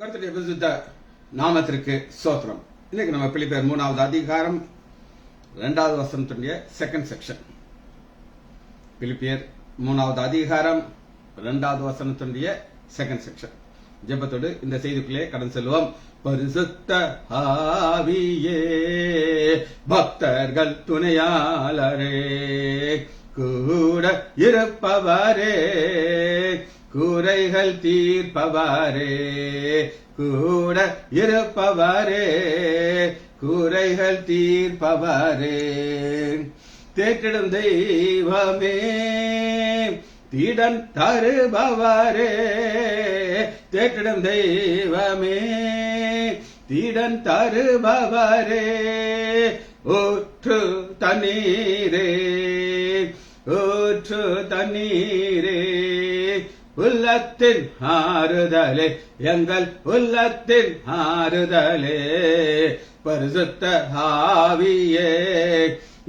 கர்த்தருடைய பரிசுத்த நாமத்திற்கு ஸ்தோத்திரம். இன்னைக்கு நம்ம பிலிப்பியர் 3வது அதிகாரம் 2வது வசனத்துடைய செகண்ட் செக்ஷன். பிலிப்பியர் 3வது அதிகாரம் 2வது வசனத்துடைய செகண்ட் செக்ஷன். ஜெபத்தோடு இந்த செய்திக்குள்ளே கடந்து செல்வோம். பரிசுத்த ஆவியே, பக்தர்கள் துணையாளரே, கூட இருப்பவரே, குறைகள் தீர்ப்பவரே, கூட இருப்பவரே, குறைகள் தீர்ப்பவரே, தேற்றிடும் தெய்வமே, தீடன் தருபவரே, தேற்றிடும் தெய்வமே, தீடன் தருபவரே, ஊற்று தண்ணீரே, ஊற்று தண்ணீரே, உள்ளத்தின் ஆறுதலே, எங்கள் உள்ளத்தின் ஆறுதலே, பரிசுத்த ஆவியே,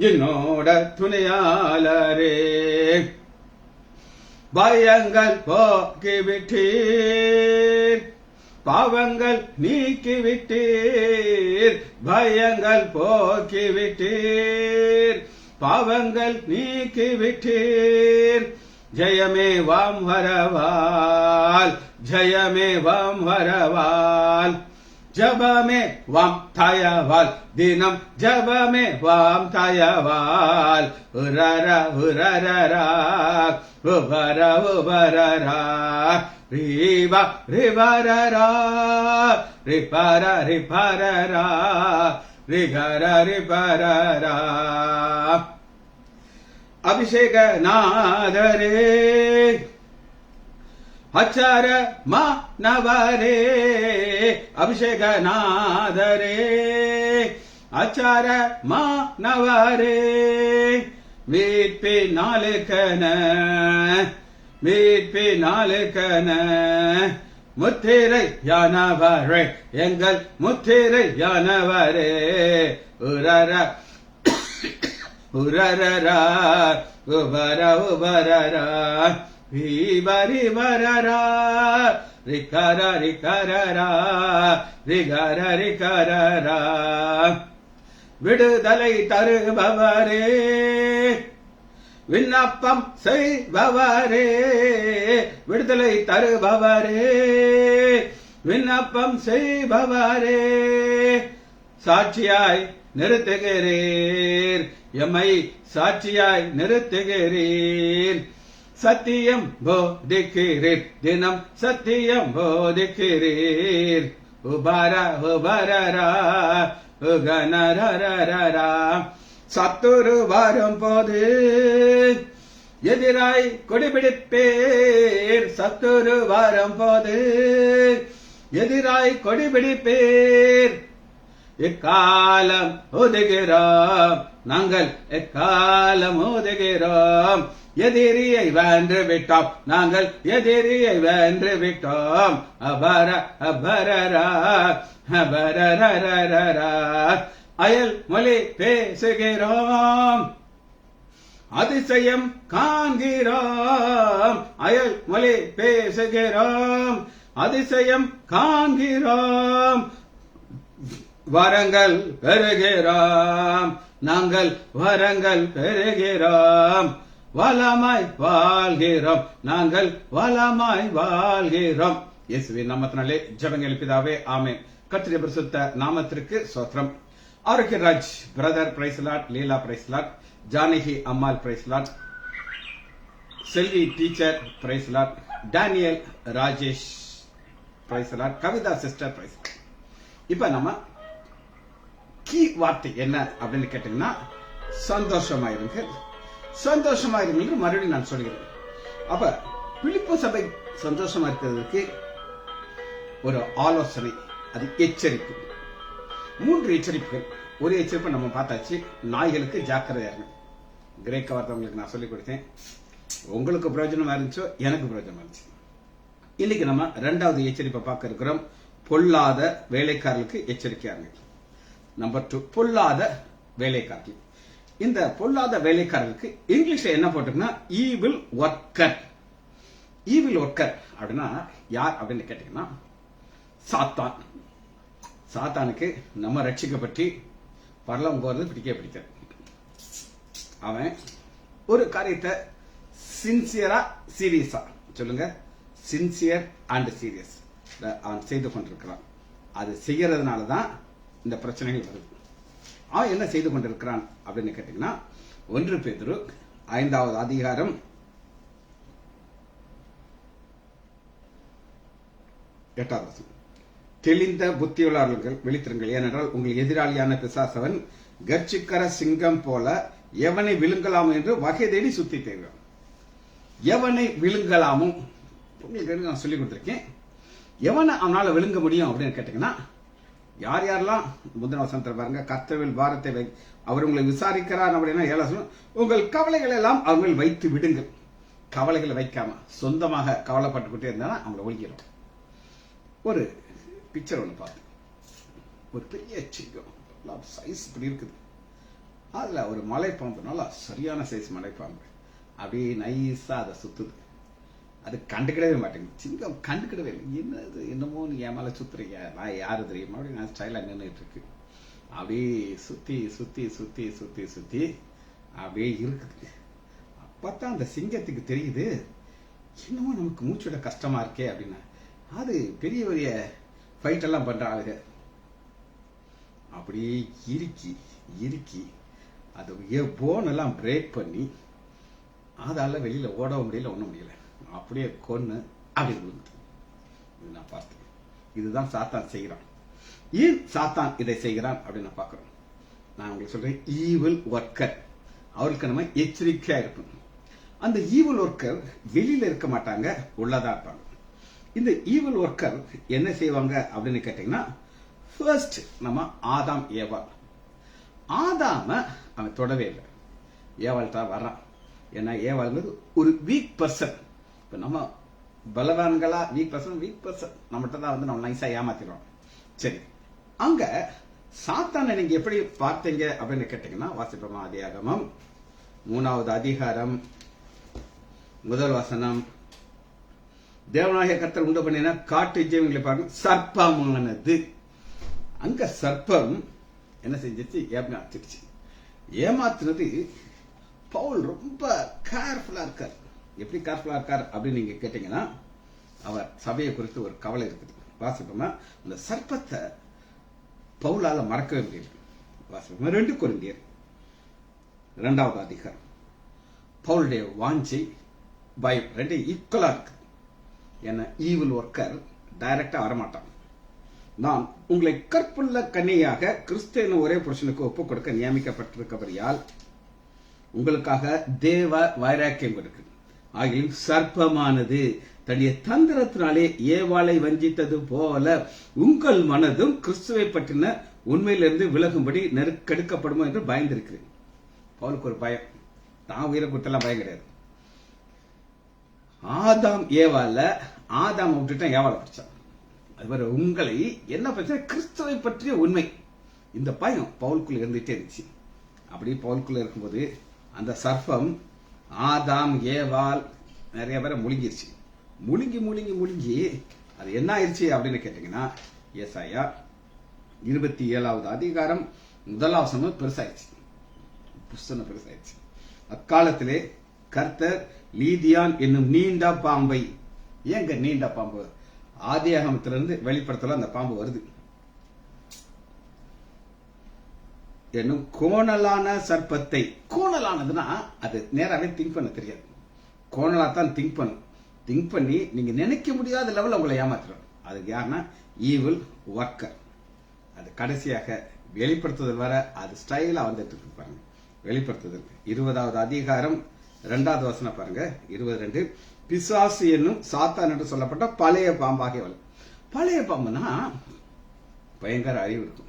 என்னோட துணையாளரே, பயங்கள் போக்கிவிட்டீர், பாவங்கள் நீக்கிவிட்டீர், பயங்கள் போக்கிவிட்டீர், பாவங்கள் நீக்கிவிட்டீர், ஜெயமே வாம் வரவால், ஜெயமே வாம் வரவால், ஜபமே வாம் தயவால், தினம் ஜபமே வாம் தயவால், உரரா உரரரா, உபர உபரரா, ரிவா ரிவரரா, ரிபர ரிபரரா, ரிகர ரிபரரா, அபிஷேக நாதரே, அச்சார மானவரே, அபிஷேக நாதரே, அச்சார மானவரே, மீட்பினாலுக்கன, மீட்பினாலுக்கன, முத்திரை யானவரே, எங்கள் முத்திரை யானவரே, உரர உரரரா, உபர உபரரா, ரிபரி வரரா, ரிகர ரிகரரா, ரிகர ரிகரரா, விடுதலை தருபவரே, விண்ணப்பம் செய்பவரே, விடுதலை தருபவரே, விண்ணப்பம் செய்பவரே, சாட்சியாய் நிறுத்துகிறீர், எம்மை சாட்சியாய் நிறுத்துகிறீர், சத்தியம் போதிக்கிறீர், தினம் சத்தியம் போதிக்கிறீர், உபர உபரரா, உகனரரரா, சத்துரு வரும் போது எதிராய் கொடிபிடிப்பேர், சத்துரு வரும் போது எதிராய் கொடிபிடிப்பேர், எக்காலம் ஒதுகிறோம், நாங்கள் எக்காலம் ஒதுகிறோம், எதிரியை வென்று விட்டோம், நாங்கள் எதிரியை வென்று விட்டோம், அபர அபரரா, அபரரரரா, அயல் மொழி பேசுகிறோம், அதிசயம் காண்கிறோம், அயல் மொழி பேசுகிறோம், அதிசயம் காண்கிறோம், வரங்கள் பெறுகிறோம், நாங்கள் வரங்கள் பெறுகிறோம், வளமாய் வாழ்கிறோம், நாங்கள் வளமாய் வாழ்கிறோம். இயேசுவின் நாமத்தினாலே ஜெபங்கள் பிதாவே, ஆமென். கர்த்தருடைய பரிசுத்த நாமத்திற்கு ஸ்தோத்திரம். Arokiyaraj brother praise Lord, Leela praise Lord, Janaki அம்மாள் praise Lord, Selvi teacher praise Lord, Daniel Rajesh praise Lord, Kavitha sister praise Lord. இப்ப நம்ம கீ வார்த்தை என்ன அப்படின்னு கேட்டீங்கன்னா, சந்தோஷமாயிருங்க, சந்தோஷமாயிருங்க. மறுபடியும் நான் சொல்கிறேன். அப்ப பிலிப்பு சபை சந்தோஷமா இருக்கிறதுக்கு ஒரு ஆலோசனை, அது எச்சரிப்பு. 3 எச்சரிப்புகள். ஒரு எச்சரிப்பை நம்ம பார்த்தாச்சு, நாய்களுக்கு ஜாக்கிரதையா இருங்க. கிரேக்க வார்த்தை உங்களுக்கு நான் சொல்லிக் கொடுத்தேன், உங்களுக்கு பிரயோஜனமா இருந்துச்சோ எனக்கு பிரயோஜனமா இருந்துச்சு. இன்னைக்கு நம்ம 2வது எச்சரிப்பை பார்க்க இருக்கிறோம். பொல்லாத வேலைக்காரர்களுக்கு எச்சரிக்கையா இருங்க. நம்பர் 2, பொல்லாத வேலைக்காரர்கள். இந்த பொல்லாத வேலைக்காரர்களுக்கு இங்கிலீஷ்ல என்ன போட்டுன்னா ஈவில் ஒர்க்கர். ஈவில் ஒர்க்கர் அப்படின்னா யார் அப்படின்னு கேட்டீங்கன்னா, சாத்தான். சாத்தானுக்கு நம்ம ரட்சிக்கப்பட்டு பரலோகம் போறது பிடிக்காது. அவன் ஒரு காரியத்தை சின்சியரா சீரியஸா, சொல்லுங்க, சின்சியர் அண்ட் சீரியஸ் அவன் செய்து கொண்டிருக்கிறான். அது செய்யறதுனாலதான் இந்த பிரச்சனைகள் வருது. அவன் என்ன செய்து கொண்டிருக்கிறான் அப்படின்னு கேட்டீங்கன்னா, 1 பேதுரு 5வது அதிகாரம் 8வது வசனம். தெளிந்த புத்தியுள்ளவர்கள் விழித்திருங்கள், ஏனென்றால் உங்கள் எதிராளியான பிசாசவன் கர்ச்சிக்கிற சிங்கம் போல எவனை விழுங்கலாம் என்று வகை தேடி சுத்தி தேர்வான். எவனை விழுங்கலாமும் உங்களுக்கு நான் சொல்லிக் கொடுத்திருக்கேன். எவனை அவனால விழுங்க முடியும் அப்படின்னு கேட்டீங்கன்னா, யார் யாரெல்லாம் முந்தின வசனத்தில் பாருங்க, கர்த்தரில் பாரத்தை அவர் உங்களை விசாரிக்கிறார் அப்படின்னா 7 வசனம், உங்கள் கவலைகள் எல்லாம் அவங்க வைத்து விடுங்கள். கவலைகளை வைக்காம சொந்தமாக கவலைப்பட்டுக்கிட்டே இருந்தா அவங்களை ஒழிக்கிறோம். ஒரு பிக்சர் ஒன்று பார்த்து, ஒரு பெரிய சிங்கம் சைஸ் இப்படி இருக்குது, அதுல ஒரு மலைப்பாம்பு, நல்லா சரியான சைஸ் மலைப்பாம்பு, அப்படியே நைஸா அதை சுத்துது. அது கண்டுக்கிடவே மாட்டேங்குது. சிங்கம் கண்டுக்கிடவே இல்லை. என்னது என்னமோ நீ என் மேல சுத்துறீங்க, நான் யாரு தெரியுமா அப்படி நான் ஸ்டைலா நின்றுட்டு இருக்கு. அப்படியே சுத்தி சுத்தி சுத்தி சுத்தி சுத்தி அப்படியே இருக்குது. அப்பதான் அந்த சிங்கத்துக்கு தெரியுது, என்னமோ நமக்கு மூச்சோட கஷ்டமா இருக்கே அப்படின்னா. அது பெரிய பெரிய ஃபைட் எல்லாம் பண்ற ஆளுங்க. அப்படியே இறுக்கி இறுக்கி அது போன் எல்லாம் பிரேக் பண்ணி அதால வெளியில ஓடவும் முடியல, ஒண்ணும் முடியல, அப்படியே கொன்னு அப்படி விழுந்து. இது நான் பார்த்தேன். இதுதான் சாத்தான் செய்கிறான். ஏன் சாத்தான் இதை செய்கிறான் அப்படின்னு நான் பார்க்கிறோம். நான் உங்களுக்கு சொல்றேன், ஈவில் ஒர்க்கர், அவருக்கு நம்ம எச்சரிக்கையா இருக்கணும். அந்த ஈவில் ஒர்க்கர் வெளியில இருக்க மாட்டாங்க, உள்ளதா இருப்பாங்க. இந்த ஈவில் ஒர்க்கர் என்ன செய்வாங்க அப்படின்னு கேட்டீங்கன்னா, ஃபர்ஸ்ட் நம்ம ஆதாம் ஏவாள். ஆதாம அவன் தொடவே இல்லை, ஏவாள் தான் வர்றான். ஏன்னா ஏவாள்ங்கிறது ஒரு வீக் பர்சன். இப்ப நம்ம பலவான்களா வீக் பர்சன் நம்மகிட்ட தான் வந்து நம்ம நைஸா ஏமாத்திடுவோம். சரி, அங்க சாத்தானை நீங்க எப்படி பார்த்தீங்க அப்படின்னு கேட்டீங்கன்னா, வாசிப்போமா ஆதியாகமம் 3வது அதிகாரம் 1 வசனம். தேவனாகிய கர்த்தர் உண்டு பண்ணின காட்டு ஜீவங்களை பாருங்க, சர்ப்பமானது. அங்க சர்ப்பம் என்ன செஞ்சிச்சு? ஏமாத்திடுச்சு. ஏமாத்துனது பவுல் ரொம்ப கேர்ஃபுல்லா இருக்கார். எப்படி கேர்ஃபுல்லா இருக்கார் அப்படின்னு நீங்க கேட்டீங்கன்னா, அவர் சபையை குறித்து ஒரு கவலை இருக்குது. வாசிப்போமா, அந்த சர்ப்பத்தை பவுலால மறக்கவே முடியல. வாசிப்போமா 2 கொரிந்தியர் 2வது அதிகாரம். பவுலுடைய வாஞ்சை பயம் 2 ஈக்குவலா இருக்கு. ஏன்னா ஈவில் ஒர்க்கர் டைரக்டா வரமாட்டான். நான் உங்களை கற்புள்ள கன்னியாக கிறிஸ்து ஒரே புருஷனுக்கு ஒப்புக் கொடுக்க நியமிக்கப்பட்டிருக்கபடியால் உங்களுக்காக தேவ வைராக்கியம் கொடுக்கு. ஆகியும் சர்ப்பமானது தன்னுடைய தந்திரத்தினாலே ஏவாளை வஞ்சித்தது போல உங்கள் மனதும் கிறிஸ்துவை பற்றின உண்மையிலிருந்து விலகும்படி நெருக்கெடுக்கப்படுமோ என்று பயந்திருக்கிறேன். பவுலுக்கு ஒரு பயம். தான் உயிரை கொடுத்தெல்லாம் பயம் கிடையாது. ஆதாம் ஏவால, ஆதாம் விட்டுட்டான், ஏவாளை படிச்சான். அது உங்களை என்ன பிரச்சனை? கிறிஸ்துவை பற்றிய உண்மை. இந்த பயம் பவுலுக்குள்ள இருந்துட்டே இருந்துச்சு. அப்படி பவுலுக்குள்ள இருக்கும்போது அந்த சர்ப்பம் ஆதாம் ஏவாள் நிறைய பேரை முழுங்கிருச்சு. முழுங்கி முழுங்கி முழுங்கி அது என்ன ஆயிடுச்சு அப்படின்னு கேட்டீங்கன்னா, ஏசாயா 27வது அதிகாரம் 1 வசனம் பெருசாயிடுச்சு. புஸ்தகம் பெருசாயிடுச்சு. அக்காலத்திலே கர்த்தர் லீதியான் என்னும் நீண்ட பாம்பை, ஏங்க நீண்ட பாம்பு? ஆதியாகமத்திலிருந்து வெளிப்படுத்தல அந்த பாம்பு வருது. என்னும் கோணலான சர்ப்பத்தை. கோணலானதுன்னா அது நேராவே திங்க் பண்ண தெரியாது. கோணலா தான் திங்க் பண்ணும். திங்க் பண்ணி நீங்க நினைக்க முடியாத லெவலில் உங்களை ஏமாத்துறோம். அதுக்கு யாருன்னா ஈவில் ஒர்க்கர். அது கடைசியாக வெளிப்படுத்துதல் வர அது ஸ்டைலா வந்துட்டு இருக்கு பாருங்க. வெளிப்படுத்துதல் 20வது அதிகாரம் 2வது வசனம் பாருங்க. 22 பிசாசு என்னும் சாத்தான் என்று சொல்லப்பட்ட பழைய பாம்பாகியவள். பழைய பாம்புனா பயங்கர அறிவு இருக்கும்.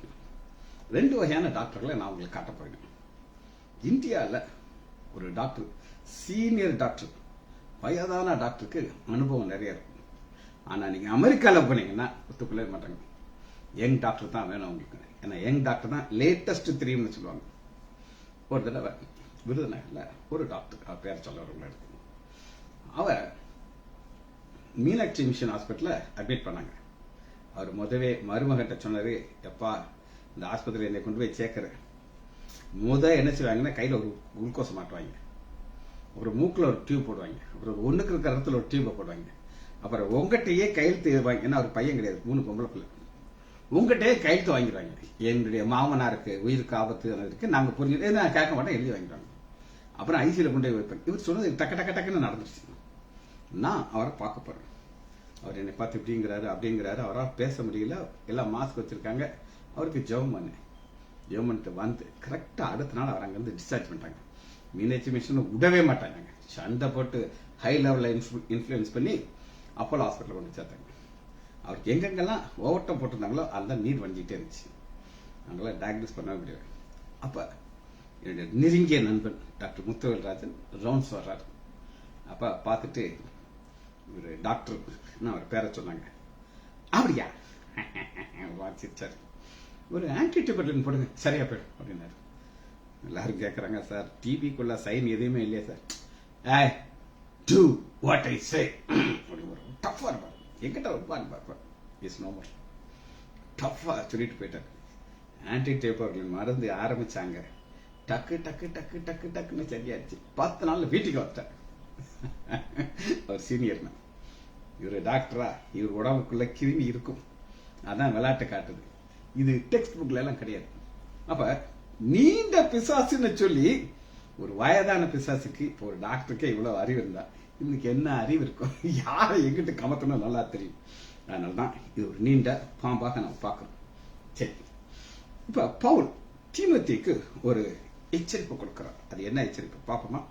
2 வகையான டாக்டர்களை நான் உங்களுக்கு காட்ட போறேன். இந்தியாவில் ஒரு டாக்டர், சீனியர் டாக்டர், வயதான டாக்டருக்கு அனுபவம் நிறைய இருக்கும். ஆனா நீங்க அமெரிக்காவில் போனீங்கன்னா ஒத்துக்கொள்ளவே மாட்டாங்க. யங் டாக்டர் தான் வேணும் உங்களுக்கு. ஏன்னா யங் டாக்டர் தான் லேட்டஸ்ட் தெரியும்னு சொல்லுவாங்க. ஒரு தடவை விருதுநகர்ல ஒரு டாக்டர், அவர் பேர் சொல்ல, அவர் மீனாட்சி மிஷன் ஹாஸ்பிட்டல அட்மிட் பண்ணாங்க. அவர் முதவே மருமகன்ட்ட சொன்னாரு, எப்பா இந்த ஆஸ்பத்திரியில் என்னை கொண்டு போய் சேர்க்கிறேன், என்ன செய்வாங்கன்னா கையில் ஒரு குளுக்கோஸ் மாட்டுவாங்க, ஒரு மூக்கில் ஒரு டியூப் போடுவாங்க, அப்புறம் ஒண்ணுக்கு இருக்கிற இடத்துல ஒரு டியூப்பை போடுவாங்க, அப்புறம் உங்ககிட்டயே கையெழுத்து வாங்க. ஏன்னா அவர் பையன் கிடையாது, 3 பொம்பளை பிள்ளை, உங்ககிட்டயே கையெழுத்து வாங்கிடுவாங்க. என்னுடைய மாமனாருக்கு உயிருக்கு ஆபத்து இருக்கு, நாங்க புரிஞ்சு நான் கேட்க மாட்டேன், எழுதி வாங்கிடுவாங்க. அப்புறம் ஐசியில கொண்டு போய் வைப்பேன். இவர் சொன்னது டக்கு டக்கு டக்குன்னு நடந்துருச்சு. நான் அவரை பார்க்க போறேன். அவர் என்னை பார்த்து இப்படிங்கிறாரு அப்படிங்கிறாரு, அவரால் பேச முடியல, எல்லாம் மாஸ்க் வச்சிருக்காங்க. அவருக்கு ஜெபம் பண்ணேன். ஜெபம் பண்ணிட்டு வந்து கரெக்டா அடுத்த நாள் அவர் அங்கிருந்து டிஸ்சார்ஜ் பண்ணிட்டாங்க. மீனாட்சி மிஷன் விடவே மாட்டாங்க, சண்டை போட்டு ஹை லெவல்ல இன்ஃபுளுன்ஸ் பண்ணி அப்போலோ ஹாஸ்பிட்டல் கொண்டு சேர்த்தாங்க. அவருக்கு எங்கெங்கெல்லாம் ஓவட்டம் போட்டிருந்தாங்களோ அந்த நீர் வஞ்சிக்கிட்டே இருந்துச்சு. அவங்களாம் டயக்னோஸ் பண்ண முடியாது. அப்ப என்னுடைய நெருங்கிய நண்பன் டாக்டர் முத்துவேல்ராஜன் ரவுண்ட்ஸ் வர்றாரு. அப்ப பார்த்துட்டு ஒரு டாக்டர் அவர் பேரை சொன்னாங்க. அப்படியா சிரிச்சாரு. ஒரு ஆன்டிடியூபர்லின் போடுங்க சரியா போயிடும் அப்படின்னாரு. எல்லாரும் கேட்கறாங்க, சார் டிபிக்குள்ள சைன் எதுவுமே இல்லையா sir? I do what I say அப்படின்னு டஃபா இருப்பார். எங்கிட்ட இருப்பார் இஸ் நோ மோர் டஃபா சொல்லிட்டு போயிட்டார். ஆன்டிடியூபர்லின் மருந்து ஆரம்பிச்சாங்க. டக்கு டக்கு டக்கு டக்கு டக்குன்னு சரியாச்சு. 10 நாள்ல வீட்டுக்கு வந்துட்டார். அவர் சீனியர். இவரு டாக்டரா, இவர் உடம்புக்குள்ள கிருமி இருக்கும், அதான் விளையாட்டு காட்டுது. இது டெக்ஸ்ட் புக்ல எல்லாம் கிடையாது. அப்ப நீண்ட பிசாசுன்னு சொல்லி ஒரு வயதான பிசாசுக்கு இப்போ ஒரு டாக்டருக்கே இவ்வளவு அறிவு இருந்தா இவனுக்கு என்ன அறிவு இருக்கும்? யாரை எங்கிட்ட கமத்தணும் நல்லா தெரியும். அதனாலதான் இது ஒரு நீண்ட பாம்பாக நம்ம பார்க்கணும். சரி, இப்ப பவுல் தீமோத்தேயுக்கு ஒரு எச்சரிப்பு கொடுக்கிறார். அது என்ன எச்சரிப்பு பாப்போமா?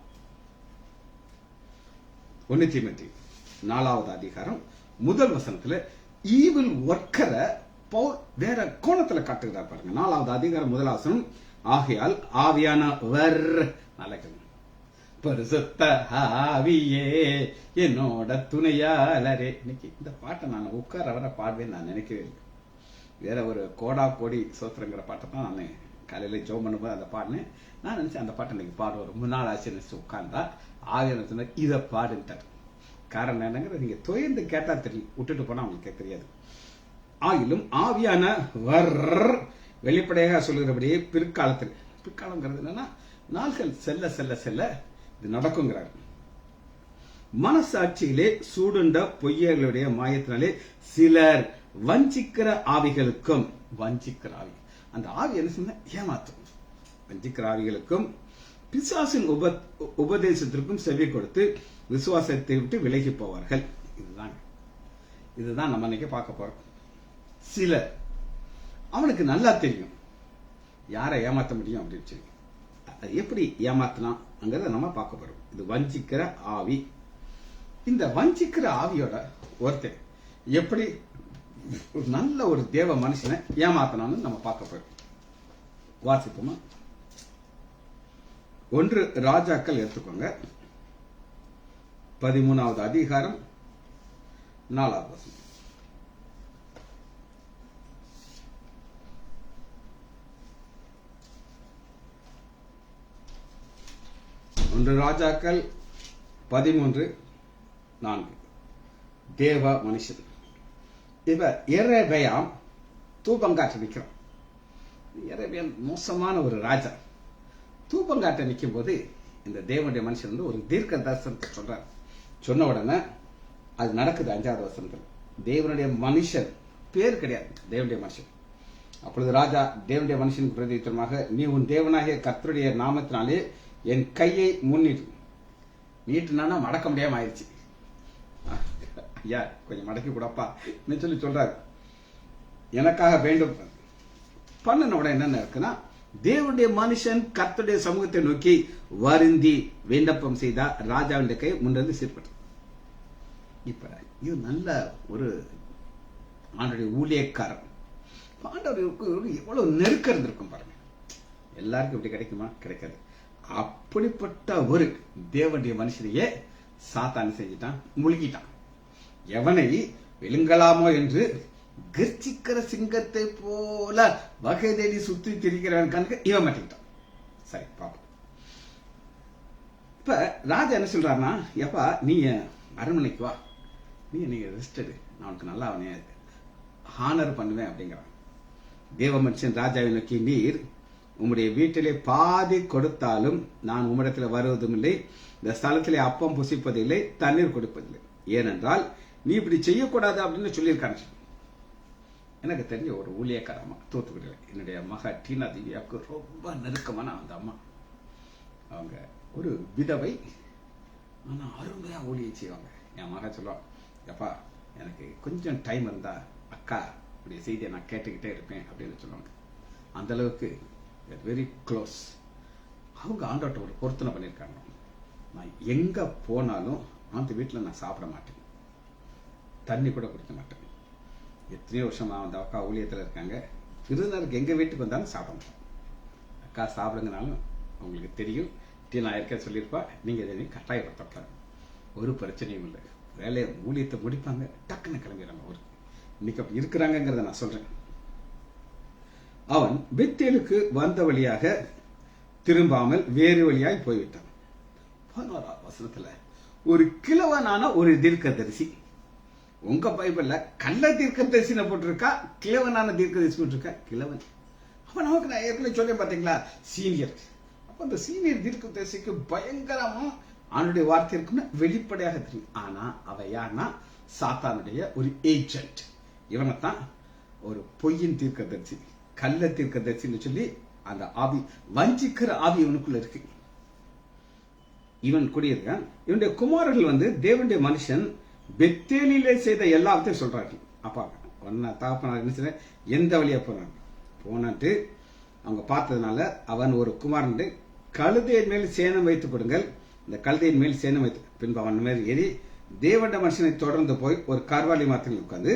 1 தீமோத்தேயு 4வது அதிகாரம் 1 வசனத்துல ஈவில் ஒர்க்கரை பவுல் வேற கோணத்துல காட்டுகிறார் பாருங்க. 4வது அதிகாரம் 1 வசனம், ஆகையால் ஆவியானவர் பரிசுத்த ஆவியே என்னோட துணையாளரே. இன்னைக்கு இந்த பாட்டை நான் உட்கார வர பாடுவேன் நான் நினைக்கவே இல்லை. வேற ஒரு கோடா கோடி சோத்திரங்கிற பாட்டை தான் நான் காலையில ஜோம் பண்ணும்போது அந்த பாடினேன். நான் நினைச்சேன் அந்த பாட்டை இன்னைக்கு பாடுவோம், ரொம்ப நாள் ஆச்சு நினைச்சு உட்கார்ந்தா ஆவியான சொன்ன இதை பாடுன்ட்டார். காரணம் என்னங்கிறது நீங்க தொயர்ந்து கேட்டா தெரியும், விட்டுட்டு போனா அவங்களுக்கு தெரியாது. ஆகிலும் ஆவியானவர் வெளிப்படையாக சொல்லுகிறபடியே பிற்காலத்தில், பிற்காலங்கிறது என்னன்னா நாள்கள் செல்ல செல்ல செல்ல இது நடக்குங்கிறார். மனசாட்சியிலே சூடுண்ட பொய்யர்களுடைய மாயத்தினாலே சிலர் வஞ்சிக்கிற ஆவிகளுக்கும், வஞ்சிக்கிற ஆவி, அந்த ஆவி என்ன சொன்ன ஏமாத்தும், வஞ்சிக்கிற ஆவிகளுக்கும் பிசாசின் உபதேசத்திற்கும் செவி கொடுத்து விசுவாசத்தை விட்டு விலகி போவார்கள். இதுதான் நம்ம இன்னைக்கு பார்க்க போறோம். சிலர் அவனுக்கு நல்லா தெரியும் யாரை ஏமாத்த முடியும் அப்படின்னு சொல்லி, அது எப்படி ஏமாத்தலாம் அங்கத நம்ம பார்க்க போறோம். இது வஞ்சிக்கிற ஆவி. இந்த வஞ்சிக்கிற ஆவியோட ஒருத்தர் எப்படி ஒரு நல்ல ஒரு தேவ மனுஷனை ஏமாத்தணும்னு நம்ம பார்க்க போறோம். வாசிப்போமா? 1 ராஜாக்கள் எடுத்துக்கோங்க, 13வது அதிகாரம் 4வது வசனம். ஒன்று ராஜாக்கள் 13:4. தேவ மனுஷன் இவ எரேபயாம் தூபங்காற்று நிற்கிறான். எரேபியான் மோசமான ஒரு ராஜா. தூபங்காற்று நிற்கும் போது இந்த தேவனுடைய மனுஷன் வந்து ஒரு தீர்க்க தரிசனத்தை சொல்றார். சொன்ன உடனே அது நடக்குது. 5வது வசனத்தில் தேவனுடைய மனுஷன், பேர் கிடையாது, தேவனுடைய மனுஷன். அப்பொழுது ராஜா தேவனுடைய மனுஷனுக்கு பிரதியுத்தரமாக, நீ உன் தேவனாகிய கர்த்தருடைய நாமத்தினாலே என் கையை முன்னிட்டு, நீட்டுனா மடக்க முடியாம ஆயிடுச்சு. ஐயா கொஞ்சம் மடக்கி கூடப்பா சொல்லி சொல்றாரு. எனக்காக வேண்டும் பண்ணன உடனே என்ன இருக்குன்னா, தேவனுடைய மனுஷன் கர்த்தருடைய சமூகத்தை நோக்கி வருந்தி விண்ணப்பம் செய்தா ராஜாவுடைய கை முன்னிருந்து சீர்பட்டு. இப்ப இது நல்ல ஒரு ஆண்டோடைய ஊழியக்காரன். ஆண்டவருக்கு எவ்வளவு நெருக்கம் இருந்திருக்கும் பாருங்க. எல்லாருக்கும் இப்படி கிடைக்குமா? கிடைக்காது. அப்படிப்பட்ட ஒரு தேவனுடைய மனுஷனையே சாத்தான் செஞ்சிட்டான், முழுகிட்டான். எவனை விழுங்கலாமோ என்று கர்ச்சிக்கிற சிங்கத்தை போல வகை தேடி சுத்தி திரிக்கிறவன் கணக்கு இவன் மாட்டிக்கிட்டான். சரி பாப்போம். இப்ப ராஜா என்ன சொல்றாருன்னா, எப்பா நீ அரண்மனைக்கு வா, நீங்க ரெஸ்ட் எடு, நான் உனக்கு நல்லா அவனே ஹானர் பண்ணுவேன் அப்படிங்கிறான். தேவ மனுஷன் ராஜாவை நோக்கி, நீர் உம்முடைய வீட்டிலே பாதி கொடுத்தாலும் நான் உம்மிடத்தில் வருவதும் இல்லை, இந்த ஸ்தலத்திலே அப்பம் புசிப்பதில்லை, தண்ணீர் கொடுப்பதில்லை. ஏனென்றால் நீ இப்படி செய்யக்கூடாது அப்படின்னு சொல்லியிருக்காங்க. எனக்கு தெரிஞ்ச ஒரு ஊழியக்காரம்மா தூத்துக்குடியில், என்னுடைய மக டீனா திவ்யாவுக்கு ரொம்ப நெருக்கமான அந்த அம்மா. அவங்க ஒரு விதவை, ஆனால் அருமையா ஊழியம் செய்வாங்க. என் மக சொல்லுவான், எப்பா எனக்கு கொஞ்சம் டைம் இருந்தா அக்கா இப்படி செய்தியை நான் கேட்டுக்கிட்டே இருப்பேன் அப்படின்னு சொல்லுவாங்க. அந்த அளவுக்கு வெரி க்ளோஸ். அவங்க ஆண்டவர்கிட்ட ஒரு பொருத்தனை பண்ணியிருக்காங்க. நான் எங்க போனாலும் அந்த வீட்டில் நான் சாப்பிட மாட்டேன், தண்ணி கூட குடிக்க மாட்டேன். எத்தனையோ வருஷம் அந்த அக்கா ஊழியத்தில் இருக்காங்க. விருந்தினருக்கு எங்க வீட்டுக்கு வந்தாலும் சாப்பிட மாட்டேன். அக்கா சாப்பிடுங்கனாலும் உங்களுக்கு தெரியும், நான் ஏற்கனவே சொல்லியிருப்பா, நீங்க இதை கட்டாயப்படுத்தப்படாது, ஒரு பிரச்சனையும் இல்லை. வேலையை ஊழியத்தை முடிப்பாங்க, டக்குன்னு கிளம்பிடுறாங்க ஊருக்கு. இன்னைக்கு அப்படி இருக்கிறாங்கிறத நான் சொல்றேன். அவன் பெத்தேலுக்கு வந்த வழியாக திரும்பாமல் வேறு வழியாய் போய்விட்டான். 11ஆம் வசனத்துல ஒரு கிழவனான ஒரு தீர்க்கதரிசி, உங்க பைபிள்ல கள்ள தீர்க்கதரிசின போட்டிருக்கா, கிழவனான தீர்க்கதரிசி போட்டிருக்கா. கிழவன் அப்ப நமக்கு நான் ஏற்கனவே சொல்ல பாத்தீங்களா, சீனியர். அப்ப அந்த சீனியர் தீர்க்கதரிசிக்கு பயங்கரமா அவனுடைய வார்த்தை இருக்குன்னு வெளிப்படையாக தெரியும். ஆனா அவ யாருன்னா சாத்தானுடைய ஒரு ஏஜென்ட். இவனைத்தான் ஒரு பொய்யின் தீர்க்கதரிசி, கள்ள தீர்க்கதரிசின்னு சொல்லி அந்த ஆவி, வஞ்சிக்கிற ஆவி இவனுக்குள்ள இருக்கு. இவன் குடியிருக்கான். இவனுடைய குமாரர்கள் தேவனுடைய மனுஷன் பெத்தேலிலே செய்த எல்லாத்தையும் சொல்றாரு. அப்பா ஒன்னா தாப்பனார் என்ன செய்ய, எந்த வழியா போனான்ட்டு அவங்க பார்த்ததுனால அவன் ஒரு குமாரன், கழுதையின் மேல் சேனம் வைத்துக் கொடுங்கள், இந்த கழுதையின் மேல் சேனம் வைத்து பின்பு அவன் மேல் ஏறி தேவனுடைய மனுஷனை தொடர்ந்து போய் ஒரு கர்வாலி மரத்தில் உட்கார்ந்து,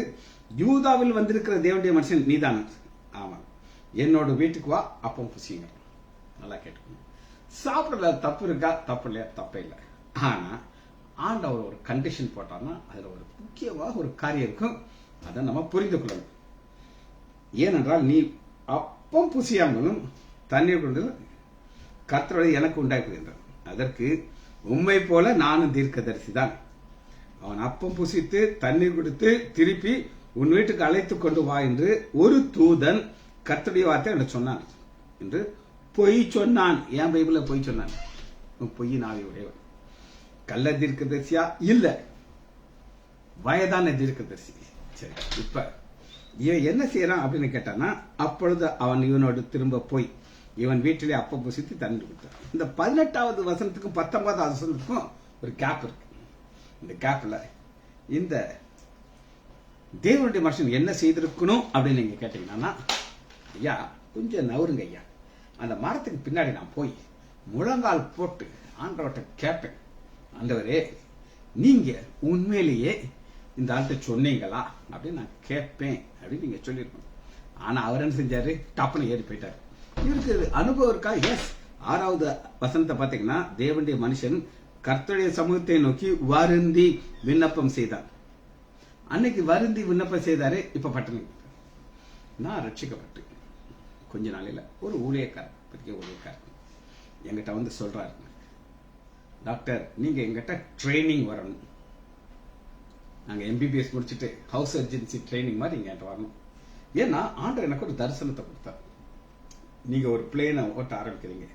யூதாவில் வந்திருக்கிற தேவனுடைய மனுஷன் நீதான், ஆமா என்னோட வீட்டுக்கு வா, அப்பம் புசிங்க. நல்லா கேட்டுக்கணும். சாப்பிடல தப்பு இருக்கா, தப்பு இல்லையா, தப்பே இல்லை. ஆனா ஆண்டவர் ஒரு கண்டிஷன் போட்டார்னா அதுல ஒரு முக்கியமாக ஒரு காரியம் இருக்கும், அதை நம்ம புரிந்து கொள்ளணும். ஏனென்றால் நீ அப்பம் புசியாமலும் தண்ணீர் கொண்டு கர்த்தருடைய எனக்கு உண்டாக்குகின்றான், அதற்கு உம்மை போல நானும் தீர்க்கதரிசி தான். அவன் அப்பம் புசித்து தண்ணீர் கொடுத்து திருப்பி உன் வீட்டுக்கு அழைத்து கொண்டு வா என்று ஒரு தூதன் கர்த்தருடைய வார்த்தை என்று சொன்னான் என்று பொய் சொன்னான். என் பைபிள்ல பொய் சொன்னான். பொய்யின் ஆவி உடையவன். கள்ள தீர்க்கதரிசியா இல்ல, வயதான தீர்க்கதரிசி. சரி, இப்ப இவன் என்ன செய்யறான் அப்படின்னு கேட்டானா, அப்பொழுது அவன் இவனோடு திரும்ப போய் இவன் வீட்டிலே அப்ப புசித்து தண்ணி கொடுத்தான். இந்த 18வது வசனத்துக்கும் 19வது வசனத்துக்கும் ஒரு கேப் இருக்கு. இந்த கேப்ல இந்த தேவனுடைய மனுஷன் என்ன செய்திருக்கணும் அப்படின்னு நீங்க கேட்டீங்கன்னா, ஐயா கொஞ்சம் நவருங்க ஐயா, அந்த மரத்துக்கு பின்னாடி நான் போய் முழங்கால் போட்டு ஆண்டவர்கிட்ட கேட்பேன், ஆண்டவரே நீங்க உண்மையிலேயே இந்த ஆள்கிட்ட சொன்னீங்களா அப்படின்னு நான் கேட்பேன் அப்படின்னு நீங்க சொல்லியிருக்கணும். ஆனா அவர் என்ன செஞ்சாரு, டப்புன்னு ஏறி போயிட்டாரு. இவருக்கு அனுபவம் இருக்கா? எஸ். 6வது வசனத்தை பாத்தீங்கன்னா, தேவனுடைய மனுஷன் கர்த்தருடைய சமூகத்தை நோக்கி வருந்தி விண்ணப்பம் செய்தார். அன்னைக்கு வருந்தி விண்ணப்பம் செய்தாரு. இப்ப பட்டணி நான் ரட்சிக்கப்பட்டு கொஞ்ச நாளையில ஒரு ஊழியக்காரர், பெரிய ஊழியக்காரர் என்கிட்ட சொல்றாரு, டாக்டர் நீங்க எங்கிட்ட ட்ரைனிங் வரணும், நாங்க MBBS முடிச்சுட்டு ஹவுஸ் சர்ஜன்சி ட்ரைனிங் மாதிரி இங்க வரணும். ஏன்னா ஆண்டவர் எனக்கு ஒரு தரிசனத்தை கொடுத்தார். நீங்க ஒரு பிளேனை ஓட்ட ஆரம்பிக்கிறீங்க,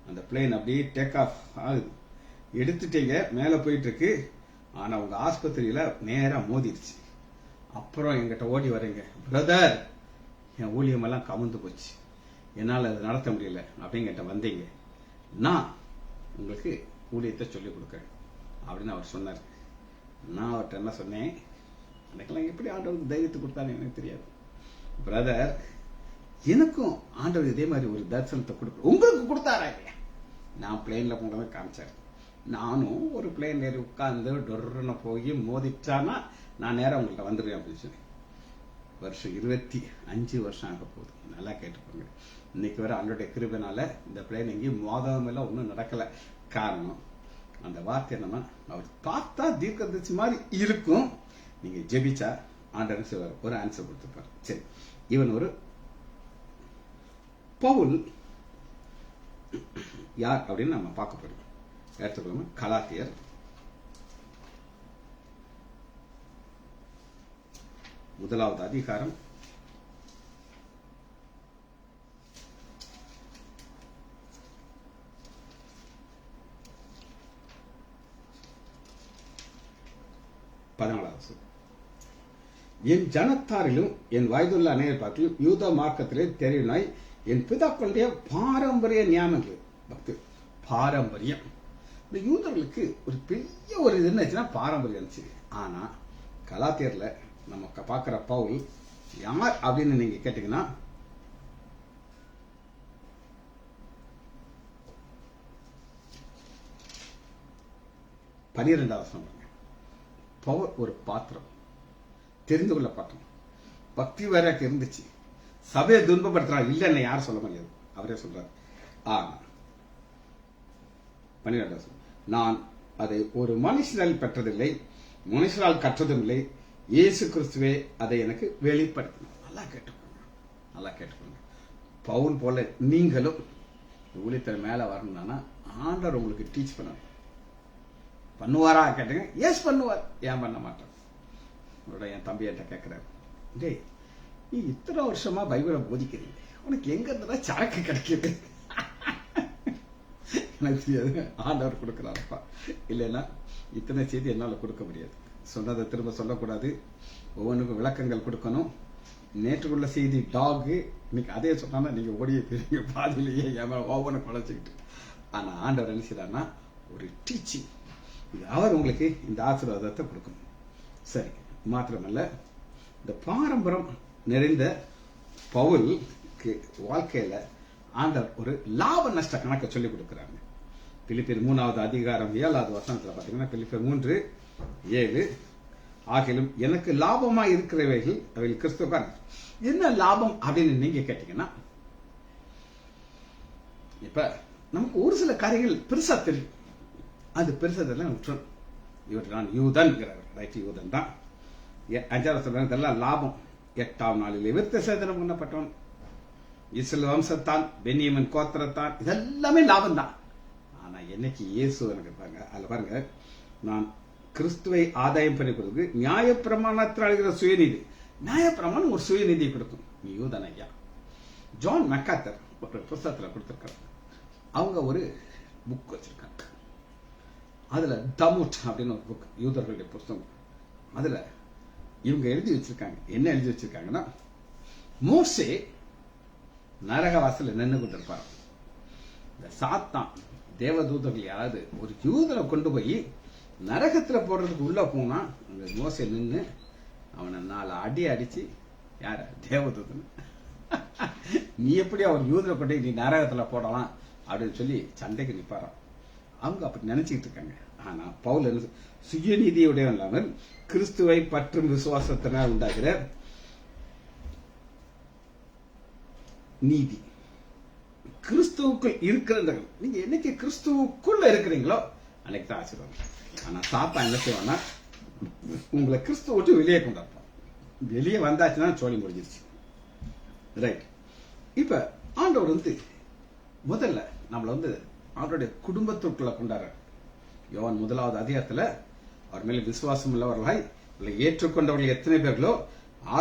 அந்த பிளேன் அப்படியே டேக் ஆஃப் ஆகுது, எடுத்துட்டீங்க, மேல போயிட்டு இருக்கு, ஆனா உங்க ஆஸ்பத்திரியில நேரா மோதிடுச்சு. அப்புறம் எங்கிட்ட ஓடி வரீங்க, பிரதர் என் ஊழியம் எல்லாம் கவுந்து போச்சு, என்னால் அதை நடத்த முடியல அப்படிங்கிட்ட வந்தீங்க, நான் உங்களுக்கு ஊழியத்தை சொல்லிக் கொடுக்குறேன் அப்படின்னு அவர் சொன்னார். நான் அவர்கிட்ட என்ன சொன்னேன், எனக்கெல்லாம் எப்படி ஆண்டவருக்கு தைரியத்தை கொடுத்தாரு எனக்கு தெரியாது. பிரதர் எனக்கும் ஆண்டவர் இதே மாதிரி ஒரு தரிசனத்தை கொடுக்க உங்களுக்கு கொடுத்தாரா இல்லையா? நான் பிளேன்ல போனதை காமிச்சாரு. நானும் ஒரு பிளேன் ஏறி உட்கார்ந்து டொர்னு போய் மோதிச்சானா நான் நேரம் உங்கள்கிட்ட வந்துடுவேன் அப்படின்னு சொன்னேன். வருஷம் 25 வருஷம் ஆக போகுது. நல்லா கேட்டுக்கோங்க. இன்னைக்கு வர ஆண்டோடைய கிருபைனால இந்த பிளேன் எங்கேயும் மோதம் எல்லாம் ஒன்றும் நடக்கல. காரணம் அந்த வார்த்தை நம்ம அவர் பார்த்தா தீர்க்கதரிசி மாதிரி இருக்கும், நீங்க ஜெபிச்சா ஆண்டவர் செய்வார், ஒரு ஆன்சர் கொடுத்துப்பார். சரி, இவன் ஒரு பவுல் யார் அப்படின்னு நம்ம பார்க்க போறோம். எடுத்துக்கோங்க, கலாத்தியர் முதலாவது அதிகாரம் 14. என் ஜனத்தாரிலும் என் வயதுள்ள அநேகர் பார்க்கலும் யூத மார்க்கத்திலே தெரிவினாய் என் பிதாக்களுடைய பாரம்பரிய ஞானங்கள் பக்தி பாரம்பரியம். இந்த யூதர்களுக்கு ஒரு பெரிய ஒரு இது என்னச்சுன்னா பாரம்பரியம் இருந்துச்சு. ஆனா கலாத்தியர்ல நம்ம பாக்குற பவுல் யார் அப்படின்னு நீங்க கேட்டீங்கன்னா, பனிரெண்டாவது பவுல் ஒரு பாத்திரம், தெரிந்து கொள்ள பாத்திரம், பக்தி வேற இருந்துச்சு. சபையை துன்பப்படுத்துறாங்க இல்லைன்னு யாரும் சொல்ல முடியாது, அவரே சொல்றாரு. ஆனா 12 நான் அதை ஒரு மனுஷனால் பெற்றதில்லை, மனுஷனால் கற்றதும் இல்லை, இயேசு கிறிஸ்துவே அதை எனக்கு வெளிப்படுத்தணும். நல்லா கேட்டுக்கோங்க, நல்லா கேட்டுக்கோங்க. பவுல் போல நீங்களும் ஊழியத்தின் மேல வரணும்னா ஆண்டவர் உங்களுக்கு டீச் பண்ணுவாரா கேட்டுங்க. எஸ் பண்ணுவார், ஏன் பண்ண மாட்டார். என் தம்பி என்கிட்ட கேட்கிறாரு, டேய் நீ இத்தனை வருஷமா பைபிளை போதிக்கிறீங்க, உனக்கு எங்க இருந்தா சரக்கு கிடைக்குது? எனக்கு தெரியாது, ஆண்டவர் கொடுக்கிறாருப்பா. இல்லைன்னா இத்தனை செய்தி என்னால கொடுக்க முடியாது. சொன்னதை திரும்ப சொல்லக்கூடாது, ஒவ்வொன்றுக்கும் விளக்கங்கள் கொடுக்கணும். நேற்றுக்குள்ள செய்தி டாகு, இன்னைக்கு அதே சொன்னா நீங்க ஓடியே போயிருங்க பாதிலேயே ஒவ்வொன்று குழச்சிக்கிட்டு. ஆனா ஆண்டவர் என்ன செய்யறாருன்னா ஒரு டீச்சிங், அவர் உங்களுக்கு இந்த ஆசீர்வாதத்தை கொடுக்கணும். சரி, மாத்திரமல்ல இந்த பாரம்பரியம் நிறைந்த பவுலுக்கு வாழ்க்கையில ஆண்டவர் ஒரு லாப நஷ்ட கணக்கை சொல்லி கொடுக்கிறாங்க. பிலிப்பியர் 3வது அதிகாரம் 7வது வசனத்துல பாத்தீங்கன்னா, பிலிப்பியர் 3:7 ஆகிலும் எனக்கு லாபமா இருக்கிறவைகள் அவைகள் கிறிஸ்துவ. என்ன லாபம் அப்படின்னு நீங்க கேட்டீங்கன்னா, இப்ப நமக்கு ஒரு சில காரியங்கள் பெருசா தெரியும், அது பெருசா தெரியல விட்டுரும். இவர் நான் யூதன், ரைட், யூதன் தான். 5வது சொல்றாங்க இதெல்லாம் லாபம். 8ஆம் நாளில் விருத்த சேதனம் பண்ணப்பட்டவன், இஸ்ரவேல் வம்சத்தான், பென்யமின் கோத்திரத்தான், இதெல்லாமே லாபம் தான். ஆனா என்னைக்கு இயேசு எனக்கு பாருங்க, அதுல பாருங்க, நான் கிறிஸ்துவை ஆதாயம் பண்ணி கொடுக்கு நியாயப்பிரமாணத்தில் அழுகிற சுயநீதி. நியாயப்பிரமாணம் ஒரு சுயநீதி கொடுக்கும். நீ யூதன் ஐயா. ஜான் மெக்காத்தர் ஒரு புத்தகத்துல கொடுத்திருக்காரு. அவங்க ஒரு புக் வச்சிருக்காங்க, அதுல தமுட் அப்படின்னு ஒரு புக், யூதர்களுடைய புத்தகம். அதுல இவங்க எழுதி வச்சிருக்காங்க, என்ன எழுதி வச்சிருக்காங்கன்னா, மோசே நரக வாசல்ல நின்று கொண்டிருப்பார். இந்த சாத்தான் தேவதூதர்கள் யாராவது ஒரு யூதனை கொண்டு போய் நரகத்துல போடுறதுக்கு உள்ள போனா, அந்த மோசே நின்று அவனை 4 அடி அடிச்சு, யார தேவதூதன், நீ எப்படி அவர் யூதனை கொண்டு நீ நரகத்துல போடலாம் அப்படின்னு சொல்லி சண்டைக்கு நிப்பாராம். அவங்க அப்படி நினைச்சுக்கிட்டு இருக்காங்க. ஆனா பவுல் சுயநீதியுடைய இல்லாமல் கிறிஸ்துவை பற்றும் விசுவாசத்தினால் உண்டாகிற நீதி, கிறிஸ்துவுக்குள் இருக்கிறவர்கள். நீங்க என்னைக்கு கிறிஸ்துவுக்குள்ள இருக்கிறீங்களோ அன்னைக்கு தான் ஆசீர்வாதம். ஆனா சாத்தா என்ன செய்வான்னா, உங்களை கிறிஸ்துவ விட்டு வெளியே கொண்டாடுப்பான். வெளியே வந்தாச்சுன்னா சோழி முடிஞ்சிருச்சு. ரைட். இப்ப ஆண்டவர் முதல்ல நம்மள அவருடைய குடும்பத்திற்குள்ள கொண்டாடுற. யோவான் 1வது அதிகாரத்துல அவர் மேல விசுவாசம் உள்ளவர்களாய் ஏற்றுக்கொண்டவர்கள் எத்தனை பேர்களோ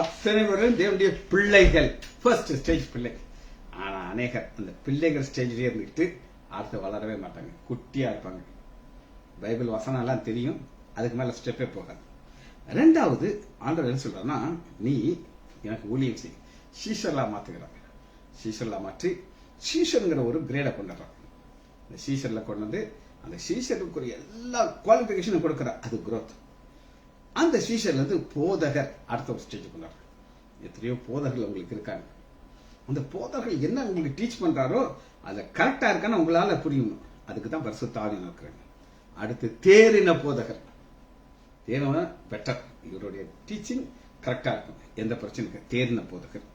அத்தனை பேர்களும் தேவனுடைய பிள்ளைகள். ஃபர்ஸ்ட் ஸ்டேஜ் பிள்ளை. ஆனா அநேகர் அந்த பிள்ளைகள் ஸ்டேஜ்லயே இருந்துட்டு அடுத்து வளரவே மாட்டாங்க, குட்டியா இருப்பாங்க. பைபிள் வசனம் எல்லாம் தெரியும், அதுக்கு மேல ஸ்டெப்பே போகாது. 2வது ஆண்டவர் என்ன சொல்றாருன்னா, நீ எனக்கு ஊழியம் செய், சீஷர்லா மாத்துகிறாங்க. சீஷர்லா மாற்றி சீஷருங்கிற ஒரு கிரேடை கொண்டாடுறாங்க. இந்த சீஷர்ல கொண்டு அந்த சீஷருக்கு எல்லா குவாலிபிகேஷனும் கொடுக்கிற, அது growth. அந்த சீஷர்ல போதகர் அடுத்த ஒரு ஸ்டேஜ் கொண்டாடுறாங்க. எத்தனையோ போதகர்கள் உங்களுக்கு இருக்காங்க. அந்த போதகர்கள் என்ன உங்களுக்கு டீச் பண்றாரோ அது கரெக்டா இருக்கான்னு உங்களால புரியணும். அதுக்கு தான் பரிசுத்த ஆவியானவர் இருக்கிறாங்க. அடுத்து தேறின போதகர், தேறின பெட்டர், இவருடைய டீச்சிங் கரெக்டா இருக்கும், எந்த பிரச்சனைக்கு. தேறின போதகர்.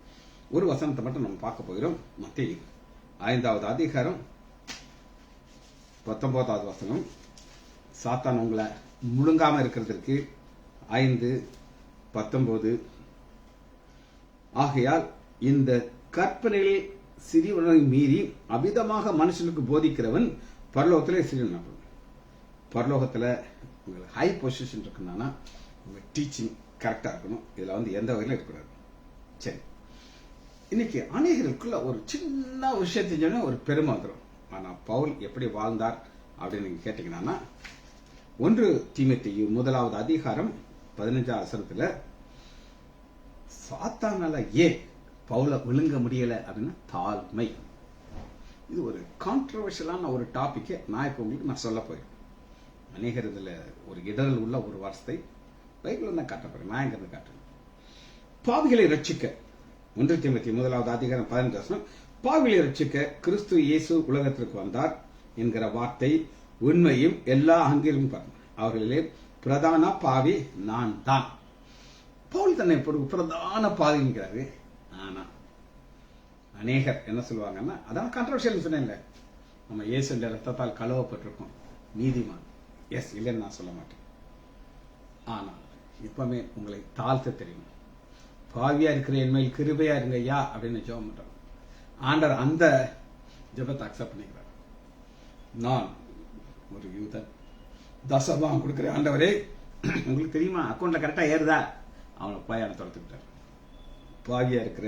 ஒரு வசனத்தை மட்டும் நம்ம பார்க்க போகிறோம். மத்தேயு 5வது அதிகாரம் 19வது வசனம். சாத்தான் உங்களை முழுங்காம இருக்கிறதுக்கு 5:19. ஆகையால் இந்த கற்பனைகளில் சிறியவனை மீறி அபிதமாக மனுஷனுக்கு போதிக்கிறவன் பரலோகத்திலே சிறியவன். பரலோகத்துல உங்களுக்கு ஹை பொசிஷன் இருக்குன்னா உங்க டீச்சிங் கரெக்டா இருக்கணும். இதுல எந்த வகையிலும் இருக்கக்கூடாது. சரி, இன்னைக்கு அநேகருக்குள்ள ஒரு சின்ன விஷயத்தை சொன்னா ஒரு பெருமை வந்துடும். ஆனா பவுல் எப்படி வாழ்ந்தார் அப்படின்னு நீங்க கேட்டீங்கன்னா, 1 தீமோத்தேயு 1வது அதிகாரம் 15வது வசனத்துல சாத்தானால ஏன் பவுல விழுங்க முடியல அப்படின்னா தாழ்மை. இது ஒரு கான்ட்ரவர்ஷியலான ஒரு டாபிக். நான் இப்ப உங்களுக்கு சொல்ல போறேன். அநேகர் இதுல ஒரு இடரல் உள்ள ஒரு வார்த்தை பைபிள் தான் காட்ட போறேன். நான் எங்க காட்டுறேன். பாவிகளை ரட்சிக்க 1 தீமோத்தேயு 1வது அதிகாரம் 15 வசனம், பாவிகளை ரட்சிக்க கிறிஸ்து இயேசு உலகத்திற்கு வந்தார் என்கிற வார்த்தை உண்மையும் எல்லா அங்கிலும் அவர்களிலே பிரதான பாவி நான் தான். பவுல் தன்னை பிரதான பாவிங்கிறாரு. ஆனா அநேகர் என்ன சொல்லுவாங்கன்னா, அதான் கான்ட்ரவர்ஷியல் சொன்னேன்ல, நம்ம இயேசு ரத்தத்தால் கழுவப்பட்டிருக்கோம், நீதிமான். எஸ், இல்லைன்னு நான் சொல்ல மாட்டேன். ஆனால் எப்பவுமே உங்களை தாழ்த்த தெரியும். பாவியா இருக்கிற என் மேல் கிருபையா இருங்க ஐயா அப்படின்னு ஜெபம் பண்றாங்க. ஆண்டவர் அந்த ஜெபத்தை அக்செப்ட் பண்ணிக்கிறார். நான் ஒரு யூதன், தசமாக கொடுக்கிறேன் ஆண்டவரே, உங்களுக்கு தெரியுமா அக்கௌண்ட்ல கரெக்டா ஏறுதா, அவனை பாயான தொலைத்துக்கிட்டார். பாவியா இருக்கிற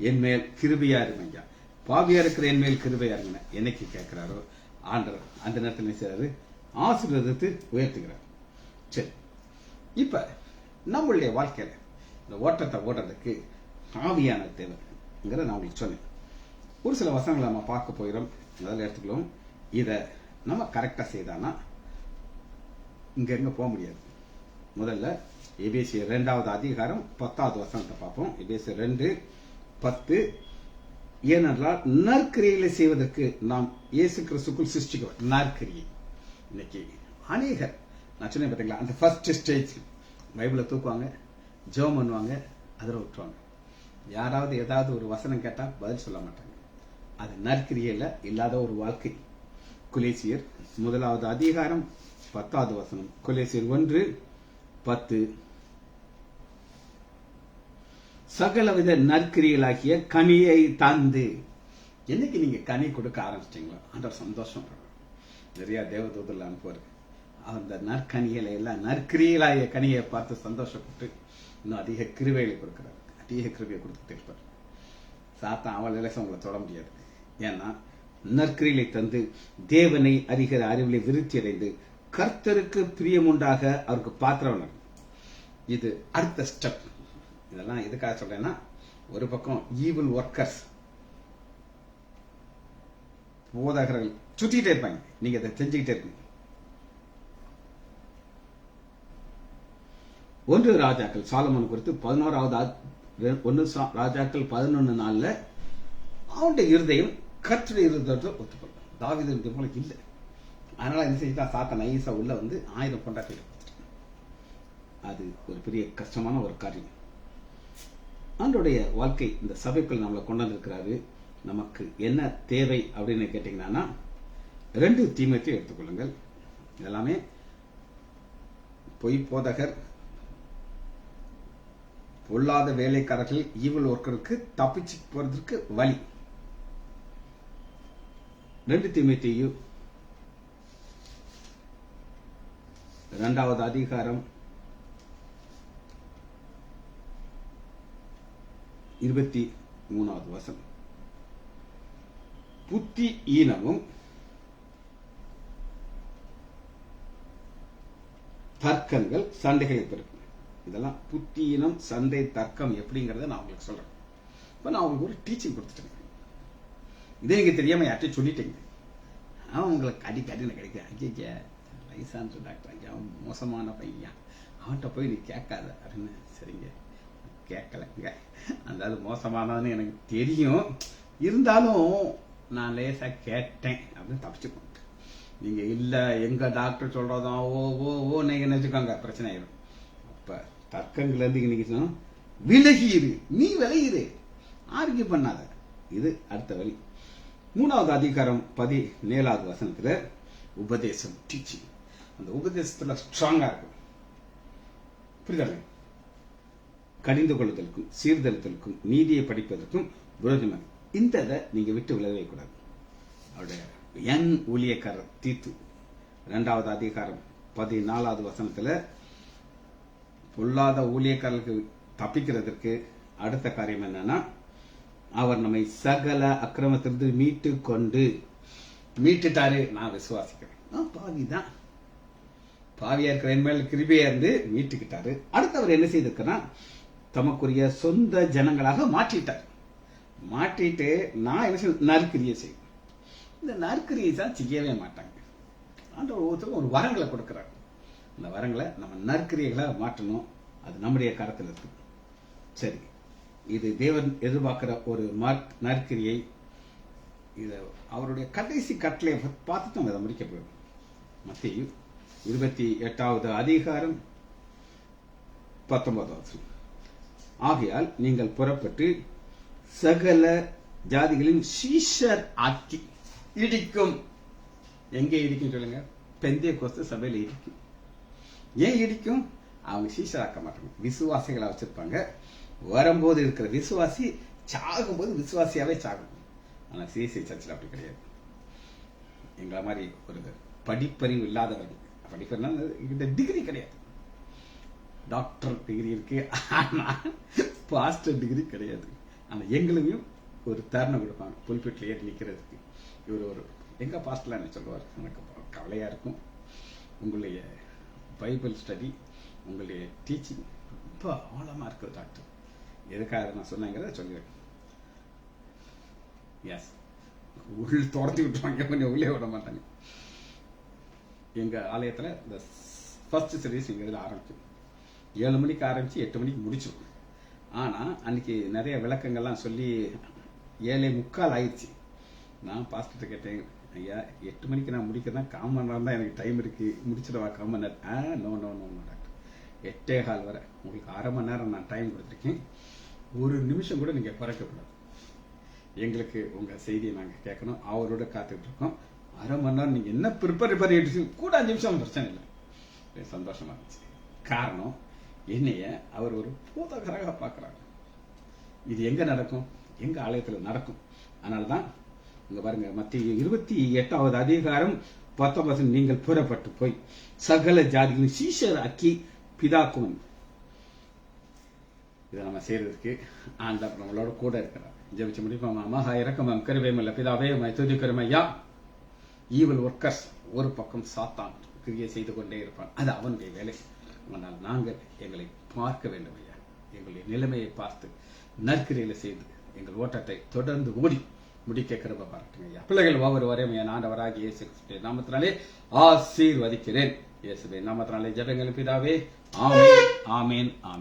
என் மேல் கிருபையா இருங்க ஐயா, பாவியா இருக்கிற என் மேல் கிருபையா இருங்க என்னைக்கு கேட்கிறாரோ ஆண்டவர் அந்த நேரத்தில் என்ன செய்யறாரு, ஆசீர்வாதத்தை உயர்த்துகிறார். சரி, இப்ப நம்மளுடைய வாழ்க்கையில இந்த ஓட்டத்தை ஓடுறதுக்கு ஆவியான தேவைங்கிறத நான் உங்களுக்கு சொன்னேன். ஒரு சில வசனங்களை நம்ம பார்க்க போகிறோம், முதல்ல எடுத்துக்கலாம். இத நம்ம கரெக்டா செய்தானா இங்க எங்க போக முடியாது. முதல்ல எபேசியர் 2வது அதிகாரம் 10வது வசனத்தை பார்ப்போம். எபேசியர் 2:10, ஏனென்றால் நற்கிரியை செய்வதற்கு நாம் இயேசு கிறிஸ்துக்குள் சிருஷ்டிக்கிறோம். நற்கிரியை இன்னைக்கு அநேகர் நான் சொன்னேன் பார்த்தீங்களா, அந்த ஃபர்ஸ்ட் ஸ்டேஜ் பைபிளை தூக்குவாங்க, ஜெபம் பண்ணுவாங்க, அதில் விட்டுருவாங்க. யாராவது ஏதாவது ஒரு வசனம் கேட்டா பதில் சொல்ல மாட்டாங்க. அது நற்கிரியில இல்லாத ஒரு வாழ்க்கை. கொலேசியர் 1வது அதிகாரம் 10வது வசனம், கொலேசியர் 1:10, சகலவித நற்கிரிகளாகிய கனியை தந்து. என்னைக்கு நீங்க கனி கொடுக்க ஆரம்பிச்சிட்டீங்களோ ஆண்டவர் சந்தோஷம். நிறைய தேவதூதர்கள் அனுப்புவார். அந்த நற்கனிகளை எல்லாம் நற்கிரிகளாகிய கனியை பார்த்து சந்தோஷப்பட்டு இன்னும் அதிக கிருபைகளை கொடுக்கிறார். அதிக கிருபையை கொடுத்துட்டு இருப்பார். சாத்தான் அவள் இலசம் உங்களை தொட முடியாது. ஏன்னா நற்கிரிகளை தந்து தேவனை அறிகிற அறிவிலை விருத்தி அடைந்து கர்த்தருக்கு பிரியமுண்டாக அவருக்கு பாத்திரம். இது அடுத்த ஸ்டெப். இதெல்லாம் எதுக்காக சொல்றேன்னா, ஒரு பக்கம் ஈவில் ஒர்க்கர்ஸ் போதகர்கள் சுத்திட்டே இருப்பாங்க, நீங்க அதை செஞ்சுக்கிட்டே இருப்பீங்க. 1 ராஜாக்கள் சாலமோன் குறித்து 11வது 1 ராஜாக்கள் 11:4 அவனுடைய இருதயம் கர்த்தருடைய இருதயத்தை ஒத்துக்கொள்ளும். தாவீது போல இல்லை. அதனால என்ன செஞ்சா, சாத்தான் நைசா உள்ள 1000 கொண்டாட்டி. அது ஒரு பெரிய கஷ்டமான ஒரு காரியம். ஆண்டோடைய வாழ்க்கை இந்த சபைக்குள் நம்மளை கொண்டு வந்திருக்கிறாரு. நமக்கு என்ன தேவை அப்படின்னு கேட்டீங்கன்னா, 2 தீமோத்தேயு எடுத்துக்கொள்ளுங்கள். இதெல்லாமே பொய் போதகர், பொல்லாத வேலைக்காரர்கள், ஈவில் ஒர்க்கருக்கு தப்பிச்சு போறதுக்கு வழி. 2 தீமோத்தேயு 2வது அதிகாரம் 23வது வசனம், புத்தி ஈனமும் தர்க்கங்கள் சண்டைகளை பெருக்கும். இதெல்லாம் புத்தியினம், சண்டை, தர்க்கம் எப்படிங்கறத நான் உங்களுக்கு சொல்றேன். இப்ப நான் உங்களுக்கு ஒரு டீச்சிங் கொடுத்துட்டேன். இதே நீங்க தெரியாம யார்ட்டையும் சொல்லிட்டீங்க. அவன் உங்களுக்கு அடிக்கடி கிடைக்க லைசான்ஸ் டாக்டர், அவன் மோசமான பையன், அவன்கிட்ட போய் நீ கேட்காத அப்படின்னு. சரிங்க, கேட்கலங்க. அதாவது மோசமானதுன்னு எனக்கு தெரியும், இருந்தாலும் நான் லேசா கேட்டேன் அப்படின்னு தப்பிச்சுக்கோங்க. நீங்க இல்ல எங்க டாக்டர் சொல்றதா ஓ நீங்க நினைச்சுக்கோங்க, பிரச்சனை ஆயிடும். அப்ப தர்க்கங்கள்ல இருந்து இன்னைக்கு விலகிரு, நீ விலகிரு, ஆர்கியூ பண்ணாத. இது அடுத்த வழி. 3வது அதிகாரம் 17வது வசனத்துல உபதேசம், டீச்சிங். அந்த உபதேசத்துல ஸ்ட்ராங்கா இருக்கும். புரிதல், கடிந்து கொள்ளுதலுக்கும் சீர்திருத்தலுக்கும் நீதியை படிப்பதற்கும் விரோதமாக இந்த நீங்க விட்டு விலகவே கூடாது. அவருடைய யங் ஊழியக்காரர் தீத்து 2வது அதிகாரம் 14வது வசனத்துல பொல்லாத ஊழியக்காரர்களுக்கு தப்பிக்கிறதுக்கு அடுத்த காரியம் என்னன்னா, அவர் நம்மை சகல அக்கிரமத்திலிருந்து மீட்டுட்டாரு. நான் விசுவாசிக்கிறேன். பாவிதான், பாவியா இருக்கிற என் மேல கிருபையா இருந்து மீட்டுக்கிட்டாரு. அடுத்து அவர் என்ன செய்திருக்கிறா, தமக்குரிய சொந்த ஜனங்களாக மாற்றிட்டு நான் என்ன செய்ய, நற்கிரியை செய்வேன். இந்த நற்கிரியை தான் செய்யவே மாட்டாங்க. ஆண்டவர் ஒவ்வொருத்தருக்கும் ஒரு வரங்களை கொடுக்கிறார். அந்த வரங்களை நம்ம நற்கிரியைகளை மாற்றணும். அது நம்முடைய கரத்தில் இருக்கு. சரி, இது தேவன் எதிர்பார்க்கிற ஒரு நற்கிரியை. இது அவருடைய கடைசி கட்டளை பார்த்துட்டு நம்ம அதை முடிக்க போயிடும். மத்தேயு 28வது அதிகாரம் 19வது. ஆகையால் நீங்கள் புறப்பட்டு சகல ஜாதிகளின் சீஷர் ஆக்கி இடிக்கும். எங்கே இடிக்கும் சொல்லுங்க? பெந்தேகோஸ்து சபையில இடிக்கும். ஏன் இடிக்கும்? அவங்க சீஷராக்க மாட்டாங்க, விசுவாசிகளை வச்சிருப்பாங்க. வரும்போது இருக்கிற விசுவாசி சாகும்போது விசுவாசியாவே சாகும். ஆனா சிஎஸ்ஐ சர்ச்சில் அப்படி கிடையாது. எங்களை மாதிரி ஒரு படிப்பறிவு இல்லாதவர்கள், படிப்பறிவு டிகிரி கிடையாது, டாக்டர் டிகிரி இருக்கு, ஆனா பாஸ்டர் டிகிரி கிடையாது. ஆனா எங்களுக்கும் ஒரு தருணம் கொடுப்பாங்க புல்பிட்ல ஏறி நிக்கிறதுக்கு. இவர் ஒரு எங்க பாஸ்டர்லாம் என்ன சொல்லுவார், எனக்கு கவலையா இருக்கும். உங்களுடைய பைபிள் ஸ்டடி, உங்களுடைய டீச்சிங் ரொம்ப ஆழமா இருக்குது டாக்டர். எதுக்காக நான் சொன்னேங்கிறத சொல்லுவேன். எஸ், உள்ள துரத்தி விட்டுருவாங்க, கொஞ்சம் உள்ளே விட மாட்டாங்க. எங்க ஆலயத்துல இந்த ஃபர்ஸ்ட் சர்வீஸ் எங்க இதில் ஆரம்பிச்சு 7 மணிக்கு ஆரம்பிச்சு 8 மணிக்கு முடிச்சிடும். ஆனா அன்னைக்கு நிறைய விளக்கங்கள்லாம் சொல்லி 7:45 ஆயிடுச்சு. நான் பாஸ்டர்கிட்ட கேட்டேன், ஐயா 8 மணிக்கு நான் முடிக்கிறேன், 1/4 மணி நேரம் தான் எனக்கு டைம் இருக்கு, முடிச்சிடவா 1/4 மணி நேரம்? நோ டாக்டர், 8:15 வரை உங்களுக்கு 1/2 மணி நேரம் நான் டைம் கொடுத்துருக்கேன். ஒரு நிமிஷம் கூட நீங்க குறைக்கக்கூடாது. எங்களுக்கு உங்க செய்தியை நாங்க கேட்கணும், அவரோட காத்துட்டு இருக்கோம். 1/2 மணி நேரம் நீங்க என்ன ப்ரிப்பேர் கூட 5 நிமிஷம் பிரச்சனை இல்லை. சந்தோஷமா இருந்துச்சு. காரணம், என்னைய அவர் ஒரு போதகராக பார்க்கிறாங்க. இது எங்க நடக்கும்? எங்க ஆலயத்துல நடக்கும். அதனால்தான் இங்க பாருங்க, மத்திய 28வது அதிகாரம் 19, நீங்கள் புறப்பட்டு போய் சகல ஜாதிகளின் சீஷர் ஆக்கி பிதாக்குவன். இதை நம்ம செய்யறதுக்கு ஆண்டவர் நம்மளோட கூட இருக்கிறார். ஜெபிச்சு முடிப்போம். மகா இரக்கமும் கருவேமல்ல பிதாவே, துதிக்கிறோம் ஐயா. ஈவல் ஒர்க்கர்ஸ் ஒரு பக்கம் சாத்தான் கிரியை செய்து கொண்டே இருப்பான், அது அவனுடைய வேலை. ஆனால் நாங்கள் எங்களை பார்க்க வேண்டும் ஐயா. எங்களுடைய நிலைமையை பார்த்து நற்கிரியில செய்து எங்கள் ஓட்டத்தை தொடர்ந்து ஓடி முடிக்க கிருபை பாராட்டுங்க ஐயா. பிள்ளைகள் ஒவ்வொரு வரையும் என் ஆண்டவராகிய இயேசு கிறிஸ்துவின் நாமத்தினாலே ஆசீர்வதிக்கிறேன். இயேசுவின் நாமத்தினாலே ஜெபங்கள் பிதாவே. ஆமென், ஆமென், ஆமென்.